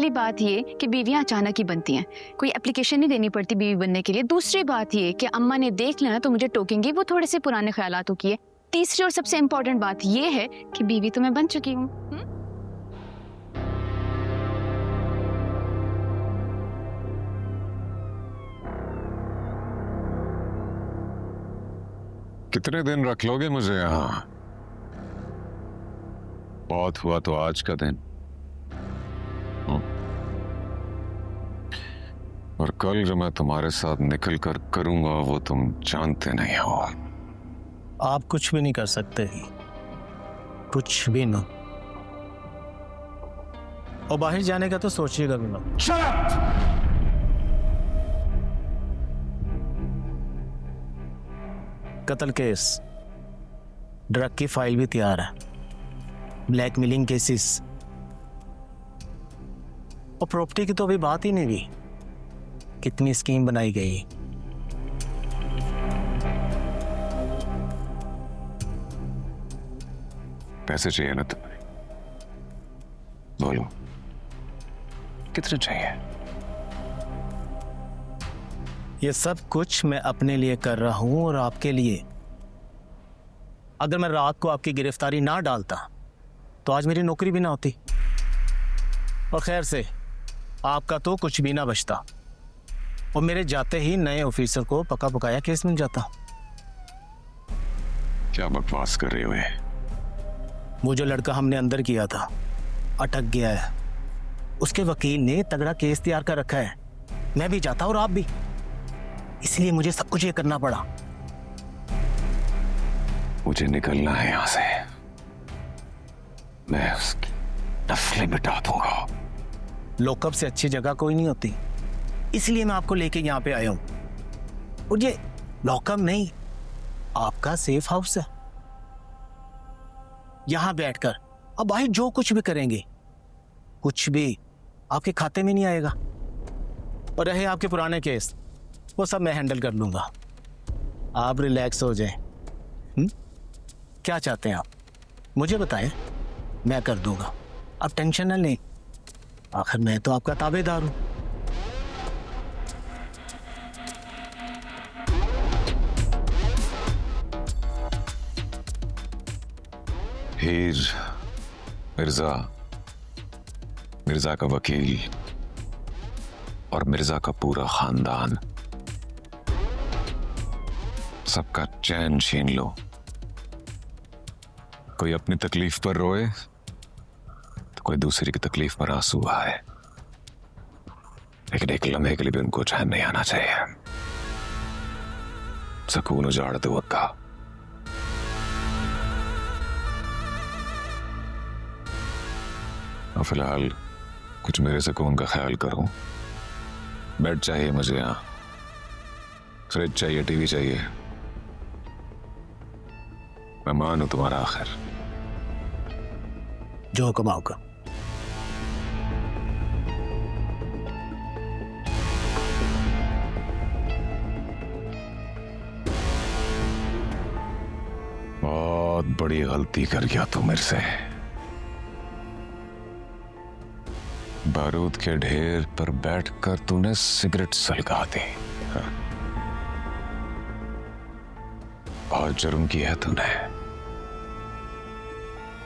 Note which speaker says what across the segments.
Speaker 1: पहली बात ये कि बीवियां अचानक ही बनती हैं, कोई एप्लीकेशन नहीं देनी पड़ती बीवी बनने के लिए। दूसरी बात ये कि अम्मा ने देख लेना तो मुझे टोकेंगी, वो थोड़े से पुराने ख्यालातों की है। तीसरी और सबसे इम्पोर्टेंट बात ये है कि बीवी तो मैं बन चुकी हूँ।
Speaker 2: कितने दिन रख लोगे मुझे यहाँ? बहुत हुआ तो आज का दिन, और कल जो मैं तुम्हारे साथ निकल कर करूंगा वो तुम जानते नहीं हो।
Speaker 3: आप कुछ भी नहीं कर सकते, कुछ भी ना। और बाहर जाने का तो सोचिएगा भी ना।
Speaker 4: Shut up!
Speaker 3: कत्ल केस, ड्रग की फाइल भी तैयार है, ब्लैकमेलिंग केसेस और प्रॉपर्टी की तो अभी बात ही नहीं हुई। कितनी स्कीम बनाई गई।
Speaker 2: पैसे चाहिए ना तुम्हें? बोलो कितने चाहिए?
Speaker 3: ये सब कुछ मैं अपने लिए कर रहा हूं और आपके लिए। अगर मैं रात को आपकी गिरफ्तारी ना डालता तो आज मेरी नौकरी भी ना होती, और खैर से आपका तो कुछ भी ना बचता, और मेरे जाते ही नए ऑफिसर को पका पकाया केस मिल जाता।
Speaker 2: क्या बकवास कर रहे हो?
Speaker 3: वो जो लड़का हमने अंदर किया था अटक गया है, उसके वकील ने तगड़ा केस तैयार कर रखा है। मैं भी जाता और आप भी, इसलिए मुझे सब कुछ ये करना पड़ा।
Speaker 2: मुझे निकलना है यहाँ से, मैं उसकी नस्लें मिटा दूंगा।
Speaker 3: लॉकअप से अच्छी जगह कोई नहीं होती, इसलिए मैं आपको लेके यहाँ पे आया हूँ। और ये लॉकअप नहीं, आपका सेफ हाउस है। यहाँ बैठकर अब भाई जो कुछ भी करेंगे, कुछ भी आपके खाते में नहीं आएगा। और रहे आपके पुराने केस, वो सब मैं हैंडल कर लूंगा। आप रिलैक्स हो जाएं। क्या चाहते हैं आप, मुझे बताएं, मैं कर दूंगा। आप टेंशन न लें, आखिर मैं तो आपका ताबेदार हूं।
Speaker 2: हीर, मिर्जा, मिर्जा का वकील और मिर्जा का पूरा खानदान, सबका चैन छीन लो। कोई अपनी तकलीफ पर रोए तो कोई दूसरी की तकलीफ पर आंसू आए, लेकिन एक लम्हे के लिए भी उनको चैन नहीं आना चाहिए। सुकून उजाड़ दो उनका। और फिलहाल कुछ मेरे सुकून का ख्याल करो। बेड चाहिए मुझे, यहाँ फ्रिज चाहिए, टीवी चाहिए। मेहमान हूं तुम्हारा आखिर।
Speaker 3: जो हुक्म होगा।
Speaker 2: बहुत बड़ी गलती कर गया तू मेरे से। बारूद के ढेर पर बैठकर तूने सिगरेट सलगा दी। बहुत जुर्म किया है तूने।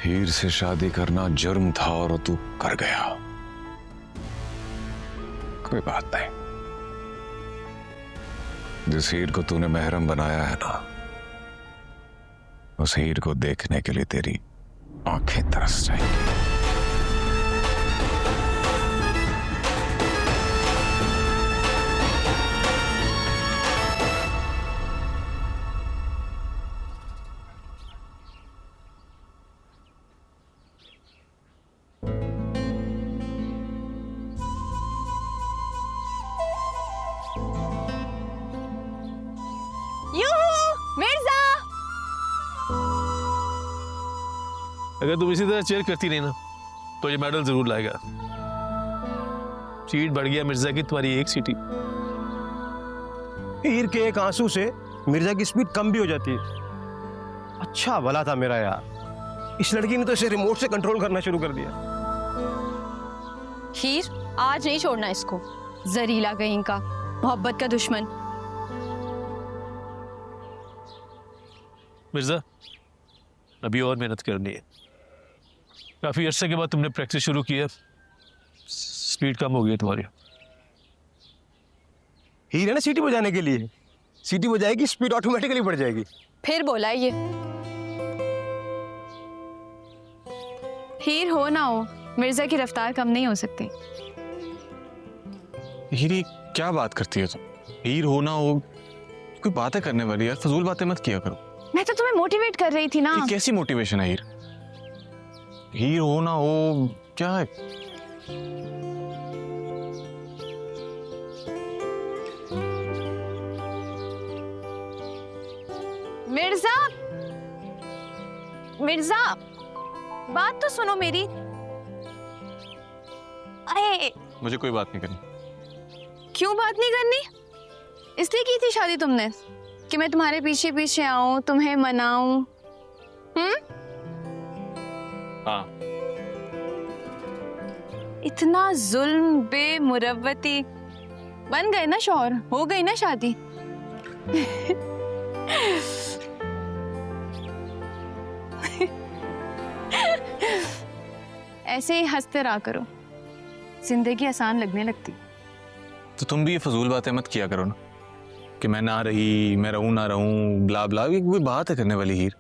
Speaker 2: हीर से शादी करना जुर्म था और तू कर गया। कोई बात नहीं, जिस हीर को तूने महरम बनाया है ना, उस हीर को देखने के लिए तेरी आंखें तरस जाएंगी।
Speaker 1: मिर्जा,
Speaker 4: अगर तुम इसी तरह चेयर करती रही ना तो ये मेडल जरूर लाएगा। सीट बढ़ गया मिर्जा की तुम्हारी एक सीटी।
Speaker 5: हीर के एक आंसू से मिर्जा की स्पीड कम भी हो जाती है। अच्छा भला था मेरा यार, इस लड़की ने तो इसे रिमोट से कंट्रोल करना शुरू कर दिया।
Speaker 1: हीर, आज नहीं छोड़ना इसको। जरीला कहीं का, मोहब्बत का दुश्मन।
Speaker 4: मिर्जा, अभी और मेहनत करनी है। काफी अरसे के बाद तुमने प्रैक्टिस शुरू की है, स्पीड कम हो गई है तुम्हारी।
Speaker 5: हीर है ना सीटी बजाने के लिए, सीटी बजाएगी स्पीड ऑटोमेटिकली बढ़ जाएगी।
Speaker 1: फिर बोला है ये। हीर हो ना हो, मिर्जा की रफ्तार कम नहीं हो सकती।
Speaker 6: हीर, ये क्या बात करती है तुम? हीर हो ना हो, कोई बातें करने वाली यार, फजूल बातें मत किया करो।
Speaker 1: मैं तो तुम्हें मोटिवेट कर रही थी ना।
Speaker 6: ये कैसी मोटिवेशन है हीर? हीर हो ना हो क्या है?
Speaker 1: मिर्जा, मिर्जा, बात तो सुनो मेरी। अरे
Speaker 6: मुझे कोई बात नहीं करनी।
Speaker 1: क्यों बात नहीं करनी? इसलिए की थी शादी तुमने कि मैं तुम्हारे पीछे पीछे आऊं, तुम्हें मनाऊं?
Speaker 6: हाँ।
Speaker 1: इतना जुल्म बेमुरव्वती, बन गए ना शौहर, हो गई ना शादी। ऐसे ही हंसते रहा करो, जिंदगी आसान लगने लगती।
Speaker 6: तो तुम भी ये फजूल बातें मत किया करो ना, कि मैं ना रही, मैं रहूं ना रहूं, ब्ला ब्ला। ये कोई बात है करने वाली हीर?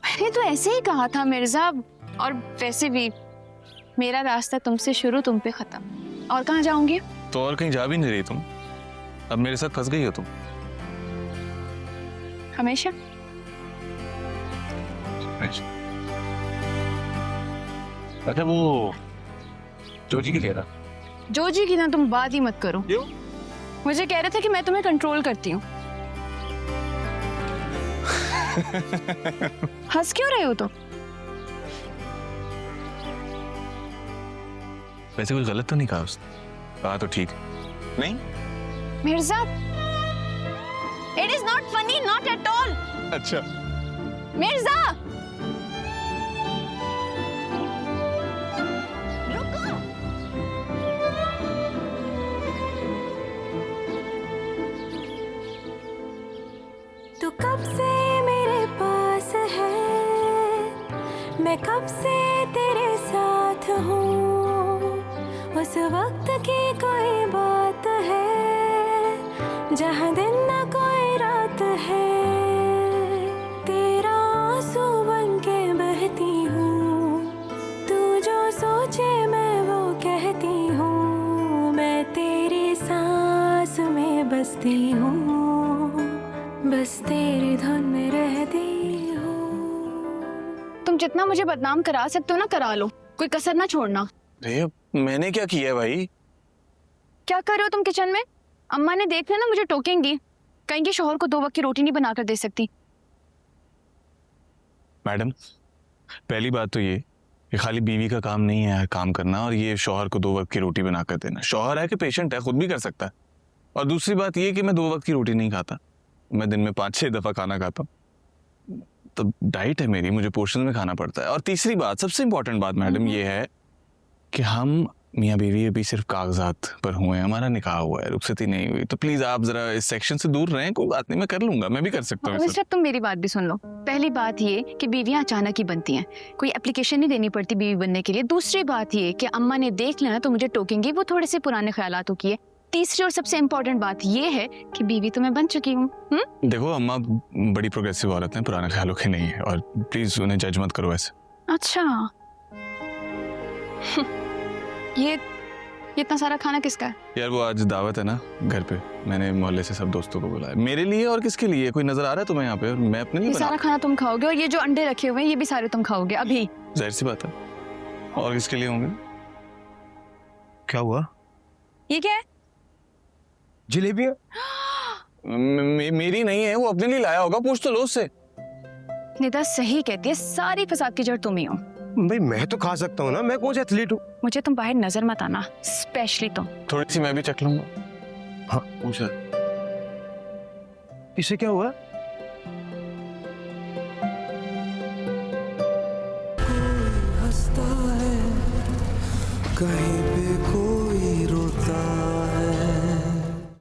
Speaker 1: मैंने तो ऐसे ही कहा था मिर्जा, और वैसे भी मेरा रास्ता तुमसे शुरू, तुम पे खत्म। और कहाँ जाऊंगी?
Speaker 6: तो और कहीं जा भी नहीं रही तुम, अब मेरे साथ फंस गई हो तुम।
Speaker 1: हमेशा।
Speaker 4: अच्छा, वो जोजी की कह रहा।
Speaker 1: जो जी की ना तुम बात ही मत करो।
Speaker 4: क्यों?
Speaker 1: मुझे कह रहे थे कि मैं तुम्हें कंट्रोल करती हूँ। हंस क्यों रहे हो तुम?
Speaker 6: वैसे कुछ गलत तो नहीं कहा उसने? कहा तो ठीक नहीं।
Speaker 1: Mirza, it is not funny, not at all.
Speaker 6: अच्छा,
Speaker 1: मिर्जा,
Speaker 7: तू कब से मेरे पास है, मैं कब से तेरे साथ हूँ। उस वक्त की कोई बात है जहाँ दिन न कोई रात है। तेरा आंसू बन के बहती हूँ, तू जो सोचे मैं वो कहती हूँ। मैं तेरी सांस में बसती हूँ, बस तेरी धुन में रहती हूँ।
Speaker 1: तुम जितना मुझे बदनाम करा सकते हो ना करा लो, कोई कसर ना छोड़ना।
Speaker 6: भैया मैंने क्या किया है भाई?
Speaker 1: क्या कर रहे हो तुम किचन में? अम्मा ने देख लिया ना मुझे टोकेंगी, कहेंगे शौहर को 2 वक्त की रोटी नहीं बनाकर दे सकती।
Speaker 6: मैडम, पहली बात तो ये खाली बीवी का काम नहीं है काम करना, और ये शौहर को 2 वक्त की रोटी बना कर देना। शौहर है कि पेशेंट है, खुद भी कर सकता है। और दूसरी बात ये कि मैं 2 वक्त की रोटी नहीं खाता, मैं दिन में 5-6 दफा खाना खाता हूँ। तो डाइट है मेरी, मुझे पोर्शन में खाना पड़ता है। और तीसरी बात, सबसे इंपॉर्टेंट बात मैडम ये है कि हम मियाँ बीवी अभी सिर्फ कागजात पर हुए हैं, हमारा निकाह हुआ है, रुखसती नहीं हुई। तो प्लीज आप जरा इस सेक्शन से दूर रहें। कोई बात नहीं, मैं कर लूंगा, मैं भी कर सकता हूँ।
Speaker 1: मिस्टर, तुम मेरी बात भी सुन लो। पहली बात ये कि बीवियां अचानक ही बनती हैं, कोई एप्लीकेशन नहीं देनी पड़ती बीवी बनने के लिए। दूसरी बात ये कि अम्मा ने देख लिया ना तो मुझे टोकेंगी, वो थोड़े से पुराने ख्यालातों की है। तीसरी और सबसे इम्पोर्टेंट बात ये है कि बीवी तो मैं बन चुकी हूँ।
Speaker 6: देखो अम्मा बड़ी प्रोग्रेसिव औरत है, पुराने ख्यालों की नहीं है, और प्लीज उन्हें जज मत करो ऐसे।
Speaker 1: अच्छा, ये इतना सारा खाना किसका है?
Speaker 6: यार वो आज दावत है ना घर पे, मैंने मोहल्ले से सब दोस्तों को बुलाया। मेरे लिए और किसके लिए? कोई नजर आ रहा है तुम्हें यहाँ पे? और मैं अपने लिए
Speaker 1: ये सारा खाना तुम खाओगे, और ये जो अंडे रखे हुए हैं ये भी सारे तुम खाओगे अभी?
Speaker 6: जाहिर सी बात है, और किसके लिए होंगे?
Speaker 5: क्या हुआ?
Speaker 1: ये क्या है?
Speaker 5: जलेबियां?
Speaker 6: मेरी नहीं है, वो अपने लिए लाया होगा, पूछ तो लो उससे।
Speaker 1: निदा सही कहती है, सारी फसाद की जड़ तुम ही हो।
Speaker 5: भाई मैं तो खा सकता हूँ ना, मैं कौन सा एथलीट हूँ?
Speaker 1: मुझे तुम बाहर नजर मत आना, स्पेशली तुम।
Speaker 6: थोड़ी सी मैं भी चख लूंगा।
Speaker 5: हाँ
Speaker 6: पूछा।
Speaker 5: इसे क्या हुआ?
Speaker 7: हंसता है कहीं पे